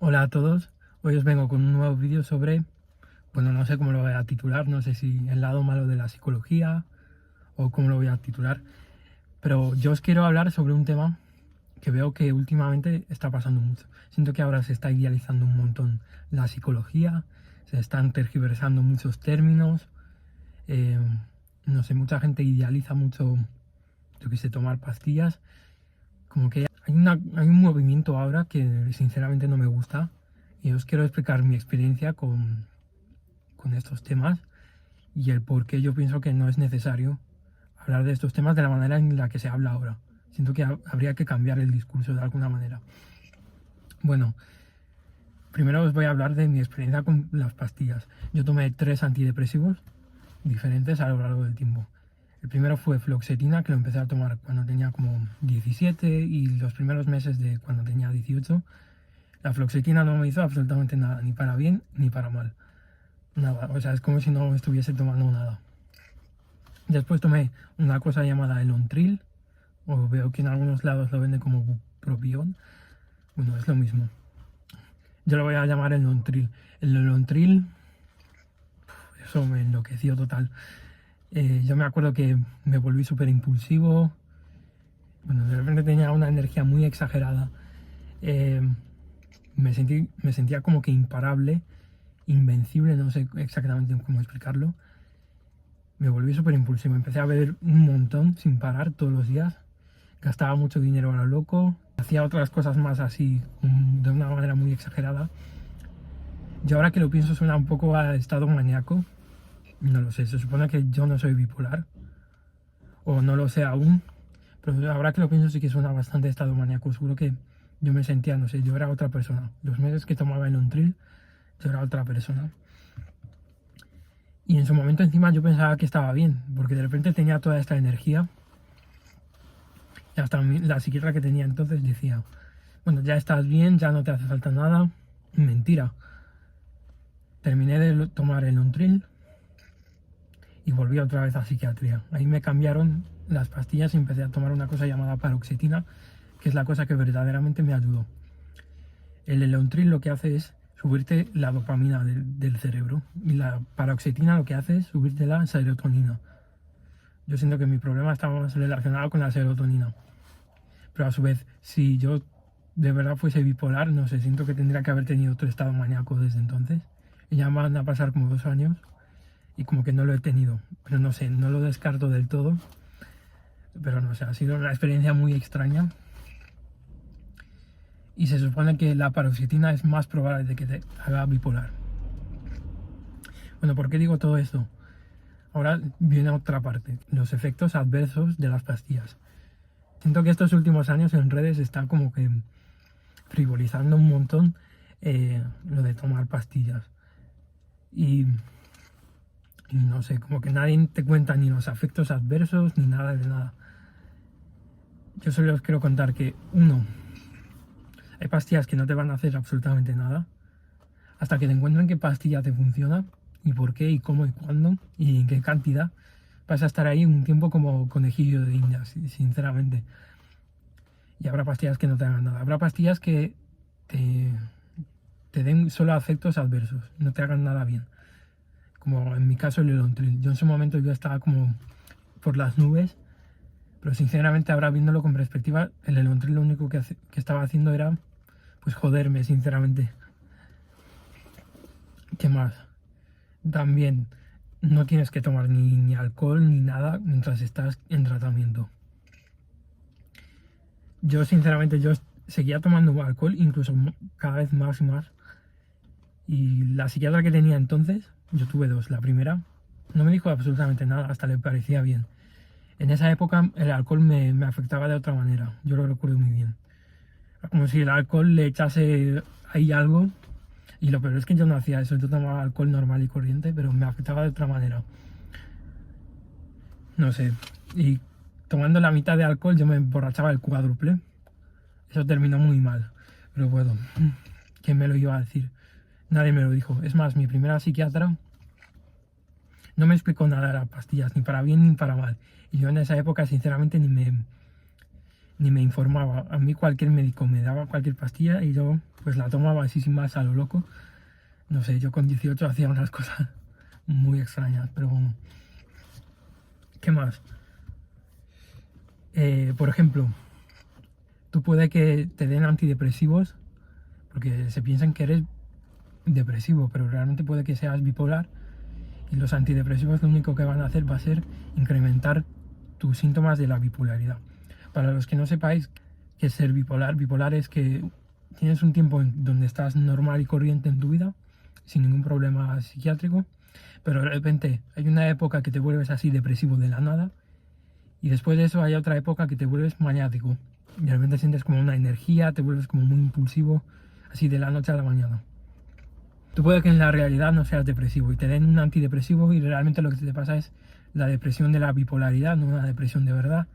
Hola a todos, hoy os vengo con un nuevo vídeo sobre, bueno, no sé cómo lo voy a titular, no sé si el lado malo de la psicología o cómo lo voy a titular, pero yo os quiero hablar sobre un tema que veo que últimamente está pasando mucho. Siento que ahora se está idealizando un montón la psicología, se están tergiversando muchos términos, eh, no sé, mucha gente idealiza mucho, yo que sé, tomar pastillas, como que hay un movimiento ahora que sinceramente no me gusta y os quiero explicar mi experiencia con estos temas y el por qué yo pienso que no es necesario hablar de estos temas de la manera en la que se habla ahora. Siento que habría que cambiar el discurso de alguna manera. Bueno, primero os voy a hablar de mi experiencia con las pastillas. Yo tomé 3 antidepresivos diferentes a lo largo del tiempo. El primero fue fluoxetina, que lo empecé a tomar cuando tenía como 17 y los primeros meses de cuando tenía 18. La fluoxetina no me hizo absolutamente nada, ni para bien ni para mal. Nada, o sea, es como si no estuviese tomando nada. Después tomé una cosa llamada Elontril, o veo que en algunos lados lo venden como bupropión. Bueno, es lo mismo. Yo lo voy a llamar Elontril. El Elontril, eso me enloqueció total. Yo me acuerdo que me volví súper impulsivo. Bueno, de repente tenía una energía muy exagerada. Eh, me sentía como que imparable, invencible, no sé exactamente cómo explicarlo. Me volví súper impulsivo, empecé a beber un montón sin parar todos los días, gastaba mucho dinero a lo loco, hacía otras cosas más así, de una manera muy exagerada. Yo ahora que lo pienso suena un poco a estado maníaco, no lo sé, se supone que yo no soy bipolar, o no lo sé aún, pero ahora que lo pienso sí que suena bastante a estado maníaco, seguro que yo me sentía, no sé, yo era otra persona. Los meses que tomaba el Ontril, yo era otra persona. Y en su momento encima yo pensaba que estaba bien, porque de repente tenía toda esta energía. Y hasta la psiquiatra que tenía entonces decía, bueno, ya estás bien, ya no te hace falta nada. Mentira. Terminé de tomar el Ontril y volví otra vez a psiquiatría. Ahí me cambiaron las pastillas y empecé a tomar una cosa llamada paroxetina, que es la cosa que verdaderamente me ayudó. El Elontril lo que hace es subirte la dopamina del cerebro y la paroxetina lo que hace es subirte la serotonina. Yo siento que mi problema estaba más relacionado con la serotonina. Pero a su vez, si yo de verdad fuese bipolar, no sé, siento que tendría que haber tenido otro estado maníaco desde entonces. Y ya van a pasar como 2 años y como que no lo he tenido. Pero no sé, no lo descarto del todo. Pero no sé, ha sido una experiencia muy extraña. Y se supone que la paroxetina es más probable de que te haga bipolar. Bueno, ¿por qué digo todo esto? Ahora viene otra parte, los efectos adversos de las pastillas. Siento que estos últimos años en redes están como que frivolizando un montón lo de tomar pastillas. Y no sé, como que nadie te cuenta ni los efectos adversos ni nada de nada. Yo solo os quiero contar que, uno, hay pastillas que no te van a hacer absolutamente nada hasta que te encuentren qué pastilla te funciona y por qué y cómo y cuándo y en qué cantidad. Vas a estar ahí un tiempo como conejillo de indias, sinceramente. Y habrá pastillas que no te hagan nada. Habrá pastillas que te den solo efectos adversos, no te hagan nada bien. Como en mi caso el Elontril. Yo en su momento yo estaba como por las nubes, pero sinceramente ahora viéndolo con perspectiva, el Elontril lo único que estaba haciendo era pues joderme, sinceramente. ¿Qué más? También no tienes que tomar ni alcohol ni nada mientras estás en tratamiento. Yo sinceramente yo seguía tomando alcohol incluso cada vez más y más. Y la psiquiatra que tenía entonces, yo tuve 2. La primera no me dijo absolutamente nada, hasta le parecía bien. En esa época el alcohol me afectaba de otra manera, yo lo recuerdo muy bien. Como si el alcohol le echase ahí algo, y lo peor es que yo no hacía eso, yo tomaba alcohol normal y corriente, pero me afectaba de otra manera. No sé, y tomando la mitad de alcohol yo me emborrachaba el cuádruple. Eso terminó muy mal, pero bueno, ¿quién me lo iba a decir? Nadie me lo dijo. Es más, mi primera psiquiatra no me explicó nada de las pastillas, ni para bien ni para mal. Y yo en esa época, sinceramente, ni me informaba. A mí cualquier médico me daba cualquier pastilla y yo pues la tomaba así sin más a lo loco. No sé, yo con 18 hacía unas cosas muy extrañas, pero bueno. ¿Qué más? Por ejemplo, tú puede que te den antidepresivos porque se piensan que eres depresivo, pero realmente puede que seas bipolar y los antidepresivos lo único que van a hacer va a ser incrementar tus síntomas de la bipolaridad. Para los que no sepáis qué es ser bipolar, bipolar es que tienes un tiempo en donde estás normal y corriente en tu vida, sin ningún problema psiquiátrico, pero de repente hay una época que te vuelves así depresivo de la nada y después de eso hay otra época que te vuelves maniático. Y de repente sientes como una energía, te vuelves como muy impulsivo, así de la noche a la mañana. Tú puede que en la realidad no seas depresivo y te den un antidepresivo y realmente lo que te pasa es la depresión de la bipolaridad, no una depresión de verdad.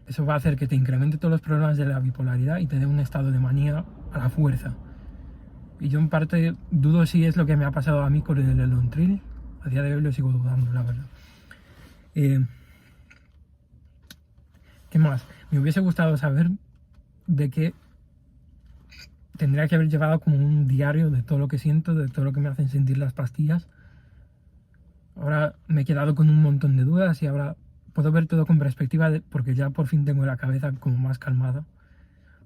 Eso va a hacer que te incremente todos los problemas de la bipolaridad y te dé un estado de manía a la fuerza. Y yo en parte dudo si es lo que me ha pasado a mí con el Elontril. A día de hoy lo sigo dudando, la verdad. ¿Qué más? Me hubiese gustado saber de qué tendría que haber llevado como un diario de todo lo que siento, de todo lo que me hacen sentir las pastillas. Ahora me he quedado con un montón de dudas y ahora puedo ver todo con perspectiva porque ya por fin tengo la cabeza como más calmada.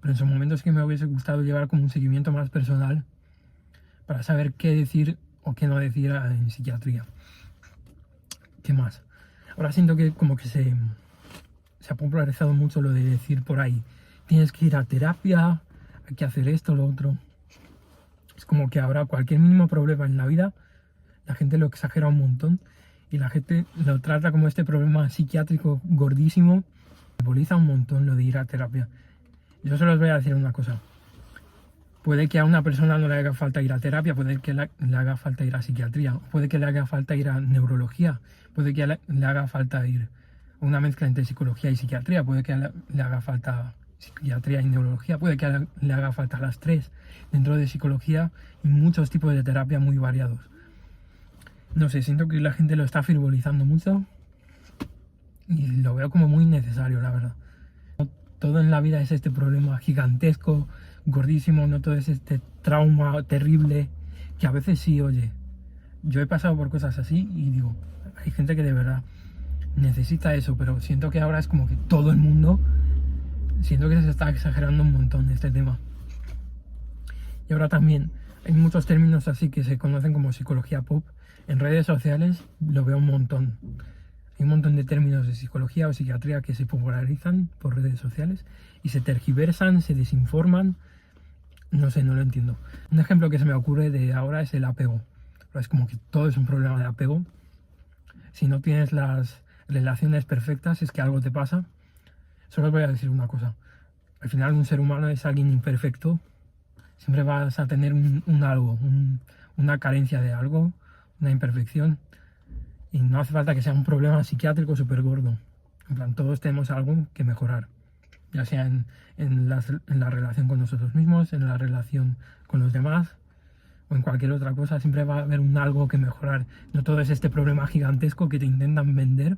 Pero en esos momentos que me hubiese gustado llevar como un seguimiento más personal para saber qué decir o qué no decir en psiquiatría. ¿Qué más? Ahora siento que como que se ha popularizado mucho lo de decir por ahí, tienes que ir a terapia, hay que hacer esto, lo otro. Es como que ahora cualquier mínimo problema en la vida, la gente lo exagera un montón y la gente lo trata como este problema psiquiátrico gordísimo. Simboliza un montón lo de ir a terapia. Yo solo os voy a decir una cosa. Puede que a una persona no le haga falta ir a terapia, puede que le haga falta ir a psiquiatría, puede que le haga falta ir a neurología, puede que le haga falta ir a una mezcla entre psicología y psiquiatría, puede que le haga falta psiquiatría y neurología, puede que le haga falta las tres. Dentro de psicología y muchos tipos de terapia muy variados. No sé, siento que la gente lo está frivolizando mucho y lo veo como muy necesario, la verdad. No todo en la vida es este problema gigantesco, gordísimo, no todo es este trauma terrible, que a veces sí, oye, yo he pasado por cosas así y digo, hay gente que de verdad necesita eso, pero siento que ahora es como que todo el mundo, siento que se está exagerando un montón este tema. Y ahora también hay muchos términos así que se conocen como psicología pop. En redes sociales lo veo un montón. Hay un montón de términos de psicología o psiquiatría que se popularizan por redes sociales y se tergiversan, se desinforman. No sé, no lo entiendo. Un ejemplo que se me ocurre de ahora es el apego. Es como que todo es un problema de apego. Si no tienes las relaciones perfectas es que algo te pasa. Solo os voy a decir una cosa. Al final un ser humano es alguien imperfecto. Siempre vas a tener un algo, una carencia de algo, una imperfección. Y no hace falta que sea un problema psiquiátrico súper gordo. En plan, todos tenemos algo que mejorar. Ya sea en la relación con nosotros mismos, en la relación con los demás o en cualquier otra cosa. Siempre va a haber un algo que mejorar. No todo es este problema gigantesco que te intentan vender.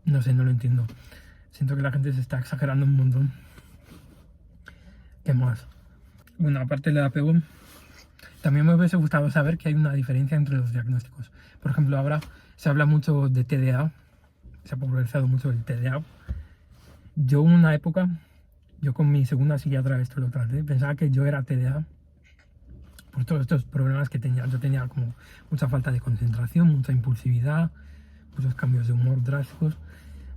No sé, no lo entiendo. Siento que la gente se está exagerando un montón. ¿Qué más? Bueno, aparte del apego, también me hubiese gustado saber que hay una diferencia entre los diagnósticos. Por ejemplo, ahora se habla mucho de TDA, se ha popularizado mucho el TDA. Yo en una época, yo con mi segunda psiquiatra esto lo traté, pensaba que yo era TDA por todos estos problemas que tenía. Yo tenía como mucha falta de concentración, mucha impulsividad, muchos cambios de humor drásticos,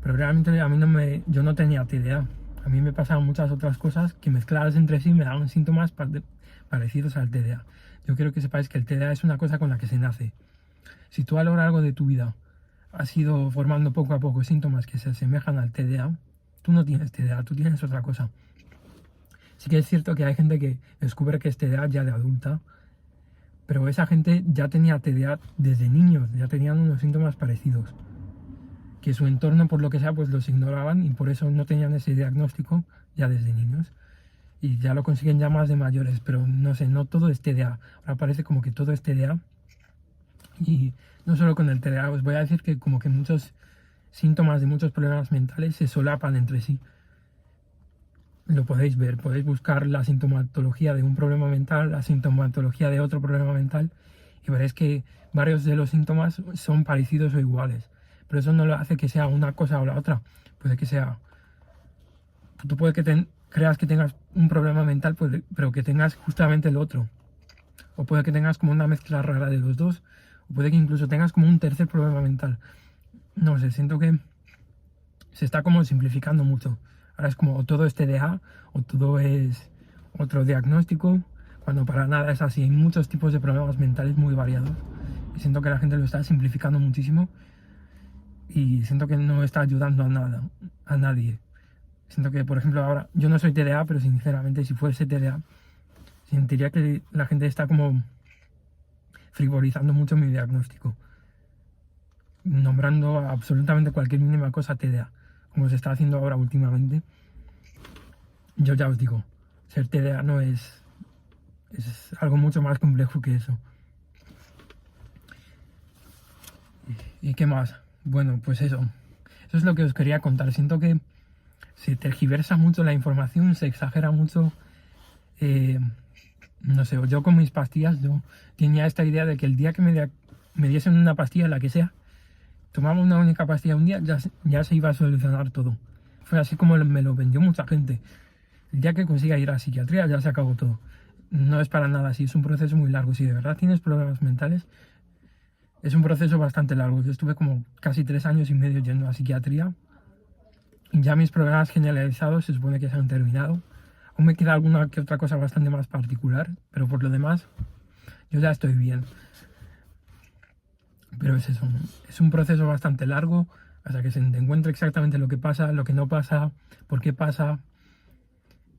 pero realmente a mí yo no tenía TDA. A mí me pasaban muchas otras cosas que mezcladas entre sí me daban síntomas parecidos al TDA. Yo quiero que sepáis que el TDA es una cosa con la que se nace. Si tú a lo largo de tu vida has ido formando poco a poco síntomas que se asemejan al TDA, tú no tienes TDA, tú tienes otra cosa. Sí que es cierto que hay gente que descubre que es TDA ya de adulta, pero esa gente ya tenía TDA desde niños, ya tenían unos síntomas parecidos. Que su entorno, por lo que sea, pues los ignoraban y por eso no tenían ese diagnóstico ya desde niños. Y ya lo consiguen ya más de mayores, pero no sé, no todo es TDA. Ahora parece como que todo es TDA. Y no solo con el TDA, os voy a decir que como que muchos síntomas de muchos problemas mentales se solapan entre sí. lo podéis ver, podéis buscar la sintomatología de un problema mental, la sintomatología de otro problema mental y veréis que varios de los síntomas son parecidos o iguales. Pero eso no lo hace que sea una cosa o la otra. Puede que sea... Tú puede que creas que tengas un problema mental, pero que tengas justamente el otro. O puede que tengas como una mezcla rara de los dos. O puede que incluso tengas como un tercer problema mental. No sé, siento que se está como simplificando mucho. Ahora es como o todo es TDA o todo es otro diagnóstico, cuando para nada es así. Hay muchos tipos de problemas mentales muy variados. Y siento que la gente lo está simplificando muchísimo y siento que no está ayudando a nadie. Siento que, por ejemplo, ahora yo no soy TDA, pero sinceramente si fuese TDA, sentiría que la gente está como frivolizando mucho mi diagnóstico, nombrando absolutamente cualquier mínima cosa TDA, como se está haciendo ahora últimamente. Yo ya os digo, ser TDA no es algo mucho más complejo que eso. ¿Y qué más? Bueno, pues eso es lo que os quería contar. Siento que se tergiversa mucho la información, se exagera mucho. No sé, yo con mis pastillas, yo tenía esta idea de que el día que me diesen una pastilla, la que sea, tomaba una única pastilla un día, ya se iba a solucionar todo. Fue así como me lo vendió mucha gente. El día que consiga ir a psiquiatría ya se acabó todo. No es para nada así, es un proceso muy largo. Si de verdad tienes problemas mentales, es un proceso bastante largo. Yo estuve como casi 3 años y medio yendo a psiquiatría. Y ya mis problemas generalizados se supone que se han terminado. Aún me queda alguna que otra cosa bastante más particular, pero por lo demás, yo ya estoy bien. Pero es eso, es un proceso bastante largo hasta que se encuentre exactamente lo que pasa, lo que no pasa, por qué pasa,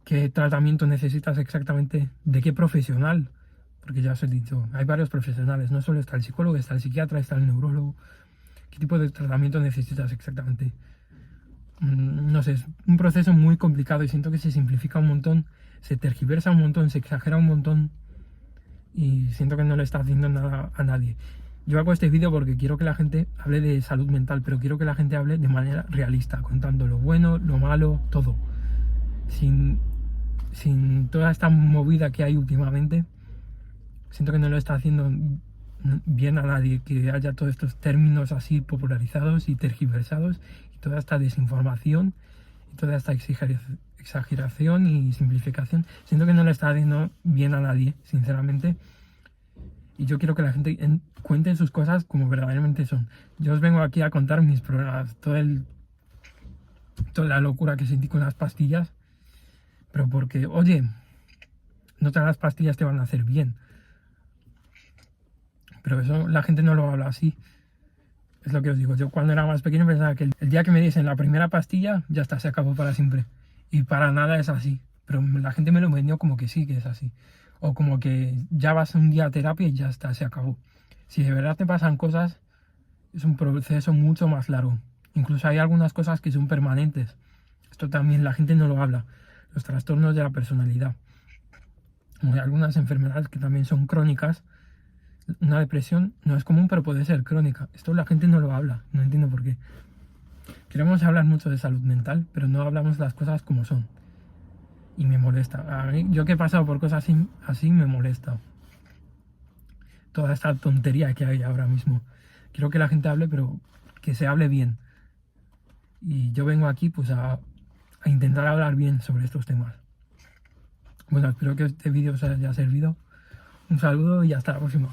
qué tratamiento necesitas exactamente, de qué profesional. Porque ya os he dicho, hay varios profesionales, no solo está el psicólogo, está el psiquiatra, está el neurólogo. ¿Qué tipo de tratamiento necesitas exactamente? No sé, es un proceso muy complicado y siento que se simplifica un montón, se tergiversa un montón, se exagera un montón y siento que no le está haciendo nada a nadie. Yo hago este vídeo porque quiero que la gente hable de salud mental, pero quiero que la gente hable de manera realista, contando lo bueno, lo malo, todo. Sin toda esta movida que hay últimamente, siento que no lo está haciendo bien a nadie, que haya todos estos términos así popularizados y tergiversados y toda esta desinformación y toda esta exageración y simplificación. Siento que no lo está haciendo bien a nadie, sinceramente. Y yo quiero que la gente cuente sus cosas como verdaderamente son. Yo os vengo aquí a contar mis problemas, toda la locura que sentí con las pastillas, pero porque, oye, no todas las pastillas te van a hacer bien. Pero eso la gente no lo habla así. Es lo que os digo. Yo cuando era más pequeño pensaba que el día que me diesen la primera pastilla, ya está, se acabó para siempre. Y para nada es así. Pero la gente me lo vendió como que sí, que es así. O como que ya vas un día a terapia y ya está, se acabó. Si de verdad te pasan cosas, es un proceso mucho más largo. Incluso hay algunas cosas que son permanentes. Esto también la gente no lo habla. Los trastornos de la personalidad. Como hay algunas enfermedades que también son crónicas. Una depresión no es común, pero puede ser crónica. Esto la gente no lo habla, no entiendo por qué. Queremos hablar mucho de salud mental, pero no hablamos las cosas como son. Y me molesta. A mí, yo que he pasado por cosas así me molesta. Toda esta tontería que hay ahora mismo. Quiero que la gente hable, pero que se hable bien. Y yo vengo aquí pues a intentar hablar bien sobre estos temas. Bueno, espero que este vídeo os haya servido. Un saludo y hasta la próxima.